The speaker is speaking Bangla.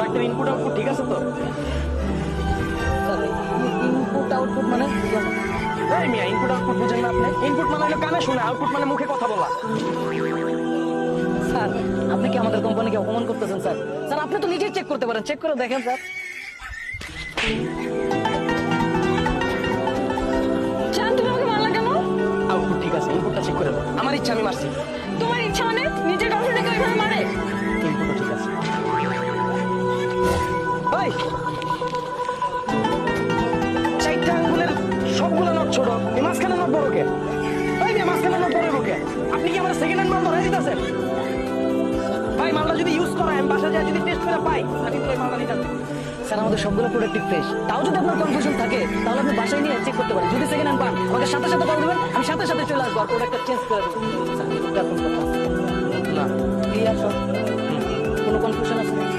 প্রোডাক্টের ইনপুট আউটপুট ঠিক আছে তো? ইনপুট আউটপুট মানে এই মিয়া, ইনপুট আউটপুট বুঝেন না আপনি? ইনপুট মানে হলো কানে শোনা, আউটপুট মানে মুখে কথা বলা। স্যার আপনি কি আমাদের কোম্পানিকে অপমান করতেছেন স্যার? স্যার আপনি তো নিজেই চেক করতে পারেন, চেক করে দেখেন স্যার। জান তুমি আমাকে মারলা কেন? আউটপুট ঠিক আছে, ইনপুটটা চেক করে দাও। আমার ইচ্ছা আমি মারছি। তোমার ইচ্ছা মানে নিজের গার্লফ্রেন্ডকে ওইভাবে মারে? ইনপুটও ঠিক আছে। ভাই, চারটা আঙ্গুলের সবগুলো নট ছোট, এই মাঝখানে নট বড় কে? ভাই মিয়া, মাঝখানে নট বড় কে? আপনি কি আমার সেকেন্ড হ্যান্ড মাল ধরে দিতেছেন? ভাই মালটা যদি ইউজ করা হয়, আমি বাসা যায় যদি টেস্ট করে পাই, আমি তো এই মালটা নিতে চাচ্ছি। স্যার আমাদের সবগুলো প্রোডাক্টই ফ্রেশ। তাও যদি আপনার কনফিউশন থাকে তাহলে আপনি বাসায় নিয়ে চেক করতে পারেন। যদি সেকেন্ড হ্যান্ড পান আমাকে সাথে সাথে কল দেবেন, আমি সাথে সাথে চলে আসবো আর প্রোডাক্টটা চেঞ্জ করে দেবো। স্যার, এটা আপনার কথা। না, ক্লিয়ার সব? কোনো কনফিউশন আছে?